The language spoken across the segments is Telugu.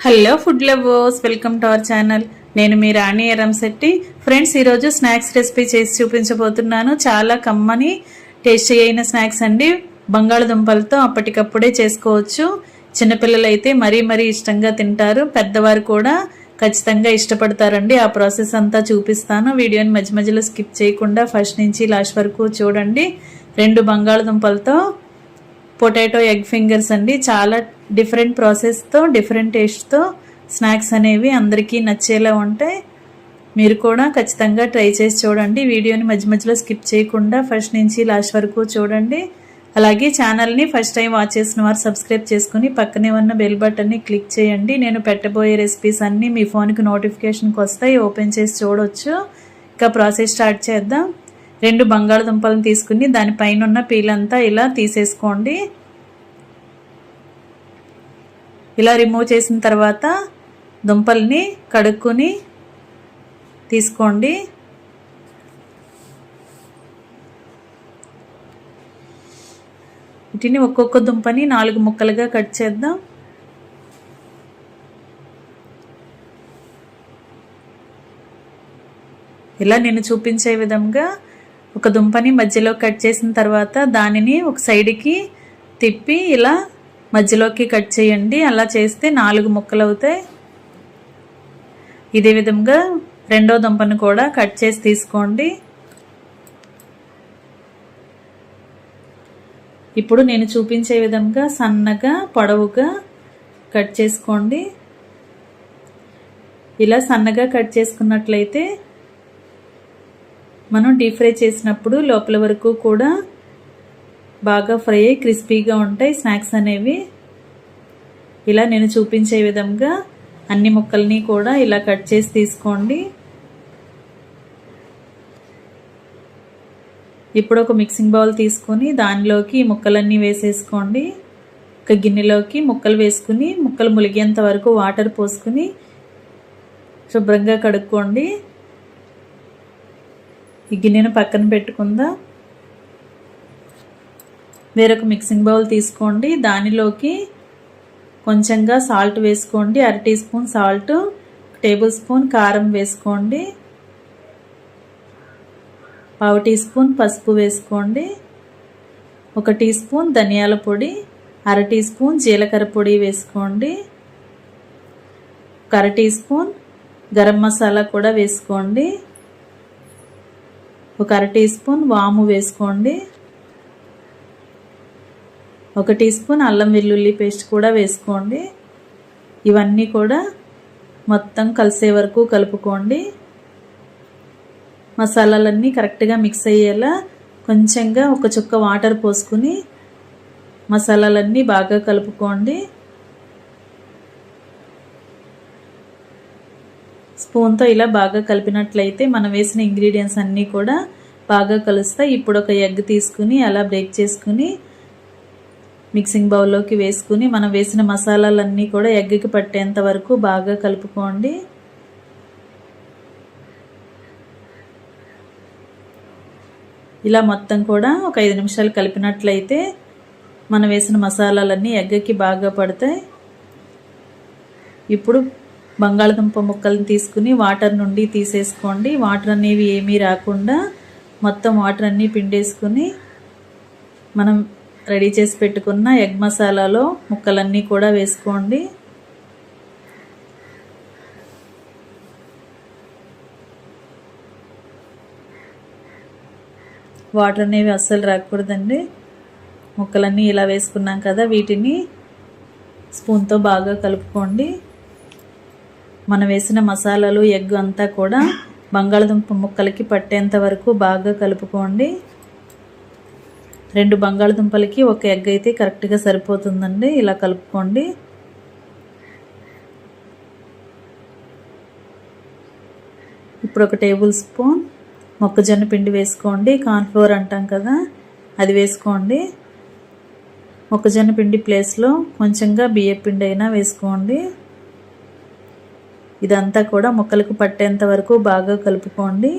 Hello food lovers, welcome to our channel. నేను మీ రాణి ఎరంశెట్టి. ఫ్రెండ్స్, ఈరోజు స్నాక్స్ రెసిపీ చేసి చూపించబోతున్నాను. చాలా కమ్మని టేస్టీ అయిన స్నాక్స్ అండి. బంగాళదుంపలతో అప్పటికప్పుడే చేసుకోవచ్చు. చిన్నపిల్లలు అయితే మరీ మరీ ఇష్టంగా తింటారు, పెద్దవారు కూడా ఖచ్చితంగా ఇష్టపడతారండి. ఆ ప్రాసెస్ అంతా చూపిస్తాను. వీడియోని మధ్య మధ్యలో స్కిప్ చేయకుండా ఫస్ట్ నుంచి లాస్ట్ వరకు చూడండి. 2 బంగాళదుంపలతో పొటాటో ఎగ్ ఫింగర్స్ అండి. చాలా డిఫరెంట్ ప్రాసెస్తో డిఫరెంట్ టేస్ట్తో స్నాక్స్ అనేవి అందరికీ నచ్చేలా ఉంటాయి. మీరు కూడా ఖచ్చితంగా ట్రై చేసి చూడండి. వీడియోని మధ్య మధ్యలో స్కిప్ చేయకుండా ఫస్ట్ నుంచి లాస్ట్ వరకు చూడండి. అలాగే ఛానల్ని ఫస్ట్ టైం వాచ్ చేసిన వారు సబ్స్క్రైబ్ చేసుకుని పక్కనే ఉన్న బెల్ బటన్ని క్లిక్ చేయండి. నేను పెట్టబోయే రెసిపీస్ అన్నీ మీ ఫోన్కి నోటిఫికేషన్కి వస్తాయి. ఓపెన్ చేసి చూడవచ్చు. ఇక ప్రాసెస్ స్టార్ట్ చేద్దాం. 2 బంగాళదుంపలను తీసుకుని దానిపైన ఉన్న పీల్ అంతా ఇలా తీసేసుకోండి. ఇలా రిమూవ్ చేసిన తర్వాత దుంపల్ని కడుక్కుని తీసుకోండి. వీటిని ఒక్కొక్క దుంపని 4 ముక్కలుగా కట్ చేద్దాం. ఇలా నేను చూపించే విధంగా ఒక దుంపని మధ్యలో కట్ చేసిన తర్వాత దానిని ఒక సైడ్కి తిప్పి ఇలా మధ్యలోకి కట్ చేయండి. అలా చేస్తే 4 ముక్కలు అవుతాయి. ఇదే విధంగా రెండో దుంపను కూడా కట్ చేసి తీసుకోండి. ఇప్పుడు నేను చూపించే విధంగా సన్నగా పొడవుగా కట్ చేసుకోండి. ఇలా సన్నగా కట్ చేసుకున్నట్లయితే మనం డీప్ ఫ్రై చేసినప్పుడు లోపల వరకు కూడా బాగా ఫ్రై అయ్యి క్రిస్పీగా ఉంటాయి స్నాక్స్ అనేవి. ఇలా నేను చూపించే విధంగా అన్ని ముక్కల్ని కూడా ఇలా కట్ చేసి తీసుకోండి. ఇప్పుడు ఒక మిక్సింగ్ బౌల్ తీసుకొని దానిలోకి ముక్కలన్నీ వేసేసుకోండి. ఒక గిన్నెలోకి ముక్కలు వేసుకుని ముక్కలు ములిగేంత వరకు వాటర్ పోసుకుని శుభ్రంగా కడుక్కోండి. ఈ గిన్నెను పక్కన పెట్టుకుందాం. వేరొక మిక్సింగ్ బౌల్ తీసుకోండి. దానిలోకి కొంచెంగా సాల్ట్ వేసుకోండి. 1/2 teaspoon salt, 1 tablespoon కారం వేసుకోండి. 1/2 టీ స్పూన్ పసుపు వేసుకోండి. 1 టీ స్పూన్ ధనియాల పొడి, 1/2 టీ స్పూన్ జీలకర్ర పొడి వేసుకోండి. 1/2 టీ స్పూన్ గరం మసాలా కూడా వేసుకోండి. 1/2 టీ స్పూన్ వాము వేసుకోండి. 1 టీ స్పూన్ అల్లం వెల్లుల్లి పేస్ట్ కూడా వేసుకోండి. ఇవన్నీ కూడా మొత్తం కలిసే వరకు కలుపుకోండి. మసాలాలన్నీ కరెక్ట్గా మిక్స్ అయ్యేలా కొంచెంగా ఒక చుక్క వాటర్ పోసుకుని మసాలాలన్నీ బాగా కలుపుకోండి. స్పూన్తో ఇలా బాగా కలిపినట్లయితే మనం వేసిన ఇంగ్రీడియంట్స్ అన్నీ కూడా బాగా కలుస్తాయి. ఇప్పుడు ఒక ఎగ్ తీసుకుని అలా బ్రేక్ చేసుకుని మిక్సింగ్ బౌల్లోకి వేసుకుని మనం వేసిన మసాలాలన్నీ కూడా ఎగ్కి పట్టేంత వరకు బాగా కలుపుకోండి. ఇలా మొత్తం కూడా ఒక 5 నిమిషాలు కలిపినట్లయితే మనం వేసిన మసాలాలన్నీ ఎగ్కి బాగా పడతాయి. ఇప్పుడు బంగాళదుంప ముక్కలను తీసుకుని వాటర్ నుండి తీసేసుకోండి. వాటర్ అనేవి ఏమీ రాకుండా మొత్తం వాటర్ అన్నీ పిండేసుకుని మనం రెడీ చేసి పెట్టుకున్న ఎగ్ మసాలాలో ముక్కలన్నీ కూడా వేసుకోండి. వాటర్ అనేవి అస్సలు రాకూడదండి. ముక్కలన్నీ ఇలా వేసుకున్నాం కదా, వీటిని స్పూన్తో బాగా కలుపుకోండి. మనం వేసిన మసాలాలు ఎగ్ అంతా కూడా బంగాళదుంప ముక్కలకి పట్టేంత వరకు బాగా కలుపుకోండి. 2 బంగాళదుంపలకి 1 ఎగ్ అయితే కరెక్ట్గా సరిపోతుందండి. ఇలా కలుపుకోండి. ఇప్పుడు 1 టేబుల్ స్పూన్ మొక్కజొన్న పిండి వేసుకోండి. కార్న్ఫ్లోర్ అంటాం కదా, అది వేసుకోండి. మొక్కజొన్న పిండి ప్లేస్లో కొంచెంగా బియ్యం పిండి అయినా వేసుకోండి. ఇదంతా కూడా ముక్కలకు పట్టేంత వరకు బాగా కలుపుకోండి.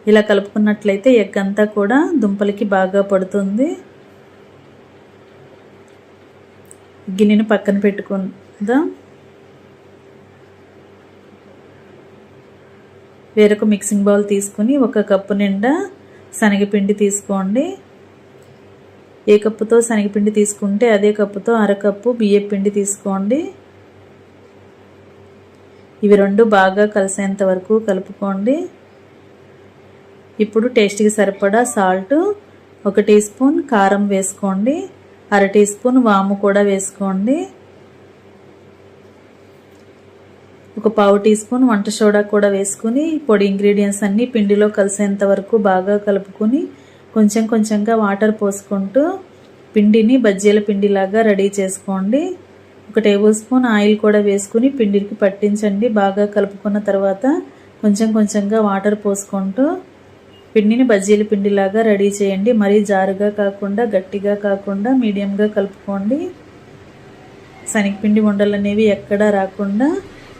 ఇలా కలుపుకున్నట్లయితే ఎగ్ అంతా కూడా దుంపలకి బాగా పడుతుంది. గిన్నెను పక్కన పెట్టుకుందాం. వేరొక మిక్సింగ్ బౌల్ తీసుకుని 1 కప్పు నిండా శనగపిండి తీసుకోండి. ఏ కప్పుతో శనగపిండి తీసుకుంటే అదే కప్పుతో 1/2 కప్పు బియ్యం పిండి తీసుకోండి. ఇవి రెండు బాగా కలిసేంత వరకు కలుపుకోండి. ఇప్పుడు టేస్ట్కి సరిపడా సాల్ట్, 1 టీ స్పూన్ కారం వేసుకోండి. 1/2 టీ స్పూన్ వాము కూడా వేసుకోండి. 1/4 టీ స్పూన్ వంట సోడా కూడా వేసుకుని పొడి ఇంగ్రీడియంట్స్ అన్నీ పిండిలో కలిసేంత వరకు బాగా కలుపుకొని కొంచెం కొంచెంగా వాటర్ పోసుకుంటూ పిండిని బజ్జీల పిండిలాగా రెడీ చేసుకోండి. 1 టేబుల్ స్పూన్ ఆయిల్ కూడా వేసుకుని పిండికి పట్టించండి. బాగా కలుపుకున్న తర్వాత కొంచెం కొంచెంగా వాటర్ పోసుకుంటూ పిండిని బజ్జీల పిండిలాగా రెడీ చేయండి. మరీ జారుగా కాకుండా గట్టిగా కాకుండా మీడియంగా కలుపుకోండి. శనగపిండి ఉండలు అనేవి ఎక్కడా రాకుండా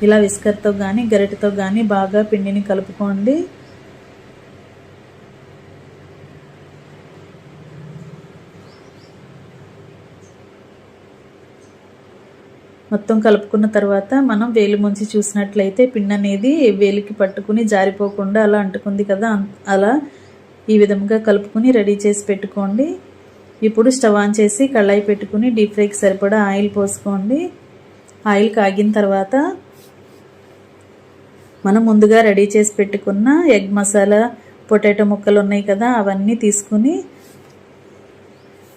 ఇలా విస్కర్తో కానీ గరిటెతో కానీ బాగా పిండిని కలుపుకోండి. మొత్తం కలుపుకున్న తర్వాత మనం వేలు ముంచి చూసినట్లయితే పిండి అనేది వేలికి పట్టుకుని జారిపోకుండా అలా అంటుకుంది కదా, అలా ఈ విధంగా కలుపుకుని రెడీ చేసి పెట్టుకోండి. ఇప్పుడు స్టవ్ ఆన్ చేసి కళాయి పెట్టుకుని డీప్ ఫ్రైకి సరిపడా ఆయిల్ పోసుకోండి. ఆయిల్ కాగిన తర్వాత మనం ముందుగా రెడీ చేసి పెట్టుకున్న ఎగ్ మసాలా, పొటాటో ముక్కలు ఉన్నాయి కదా, అవన్నీ తీసుకుని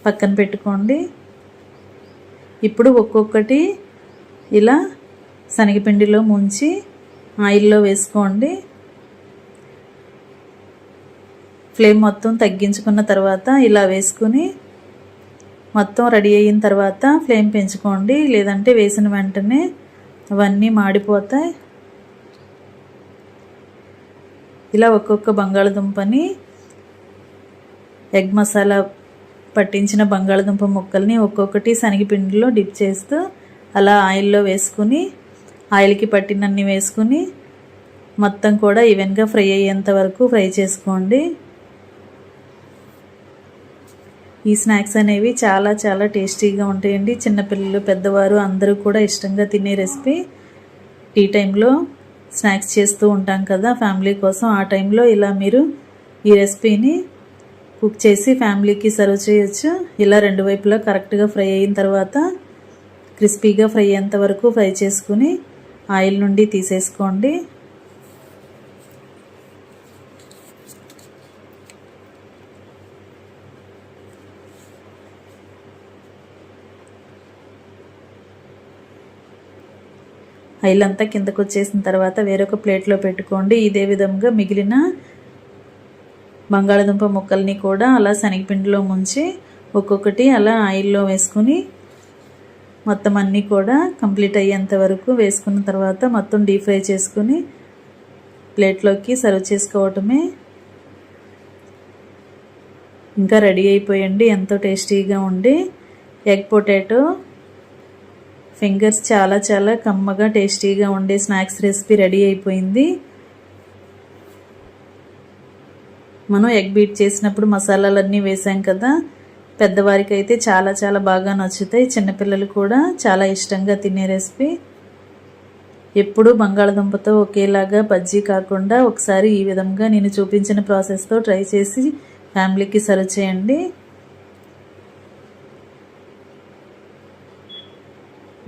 పక్కన పెట్టుకోండి. ఇప్పుడు ఒక్కొక్కటి ఇలా శనగపిండిలో ముంచి ఆయిల్లో వేసుకోండి. ఫ్లేమ్ మొత్తం తగ్గించుకున్న తర్వాత ఇలా వేసుకుని మొత్తం రెడీ అయిన తర్వాత ఫ్లేమ్ పెంచుకోండి, లేదంటే వేసిన వెంటనే అవన్నీ మాడిపోతాయి. ఇలా ఒక్కొక్క బంగాళదుంపని ఎగ్ మసాలా పట్టించిన బంగాళదుంప ముక్కల్ని ఒక్కొక్కటి శనగపిండిలో డిప్ చేస్తూ అలా ఆయిల్లో వేసుకుని ఆయిల్కి పట్టినన్ని వేసుకుని మొత్తం కూడా ఈవెన్గా ఫ్రై అయ్యేంత వరకు ఫ్రై చేసుకోండి. ఈ స్నాక్స్ అనేవి చాలా చాలా టేస్టీగా ఉంటాయండి. చిన్నపిల్లలు, పెద్దవారు అందరూ కూడా ఇష్టంగా తినే రెసిపీ. టీ టైంలో స్నాక్స్ చేస్తూ ఉంటాం కదా ఫ్యామిలీ కోసం, ఆ టైంలో ఇలా మీరు ఈ రెసిపీని కుక్ చేసి ఫ్యామిలీకి సర్వ్ చేయొచ్చు. ఇలా రెండు వైపులా కరెక్ట్గా ఫ్రై అయిన తర్వాత క్రిస్పీగా ఫ్రై అయ్యేంత వరకు ఫ్రై చేసుకుని ఆయిల్ నుండి తీసేసుకోండి. ఆయిల్ అంతా కిందకు వచ్చేసిన తర్వాత వేరొక ప్లేట్లో పెట్టుకోండి. ఇదే విధంగా మిగిలిన బంగాళదుంప ముక్కల్ని కూడా అలా శనగపిండిలో ముంచి ఒక్కొక్కటి అలా ఆయిల్లో వేసుకుని మొత్తం అన్నీ కూడా కంప్లీట్ అయ్యేంత వరకు వేసుకున్న తర్వాత మొత్తం డీప్ ఫ్రై చేసుకుని ప్లేట్లోకి సర్వ్ చేసుకోవటమే. ఇంకా రెడీ అయిపోయండి ఎంతో టేస్టీగా ఉండి ఎగ్ పొటాటో ఫింగర్స్ చాలా చాలా కమ్మగా టేస్టీగా ఉండే స్నాక్స్ రెసిపీ రెడీ అయిపోయింది. మనం ఎగ్ బీట్ చేసినప్పుడు మసాలాలన్నీ వేసాం కదా, పెద్దవారికి అయితే చాలా చాలా బాగా నచ్చుతాయి. చిన్నపిల్లలు కూడా చాలా ఇష్టంగా తినే రెసిపీ. ఎప్పుడు బంగాళదుంపతో ఒకేలాగా బజ్జీ కాకుండా ఒకసారి ఈ విధంగా నేను చూపించిన ప్రాసెస్తో ట్రై చేసి ఫ్యామిలీకి సర్వ్ చేయండి.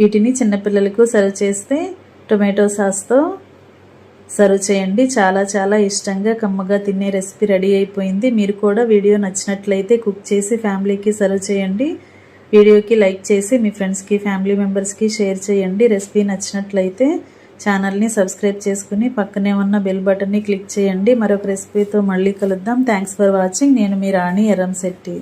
వీటిని చిన్నపిల్లలకు సర్వ్ చేస్తే టొమాటో సాస్తో సర్వ్ చేయండి. చాలా చాలా ఇష్టంగా కమ్మగా తినే రెసిపీ రెడీ అయిపోయింది. మీరు కూడా వీడియో నచ్చినట్లయితే కుక్ చేసి ఫ్యామిలీకి సర్వ్ చేయండి. వీడియోకి లైక్ చేసి మీ ఫ్రెండ్స్కి, ఫ్యామిలీ మెంబర్స్కి షేర్ చేయండి. రెసిపీ నచ్చినట్లయితే ఛానల్ని సబ్స్క్రైబ్ చేసుకుని పక్కనే ఉన్న బెల్ బటన్ని క్లిక్ చేయండి. మరొక రెసిపీతో మళ్ళీ కలుద్దాం. Thanks for watching. నేను మీ రాణి ఎర్రంశెట్టి.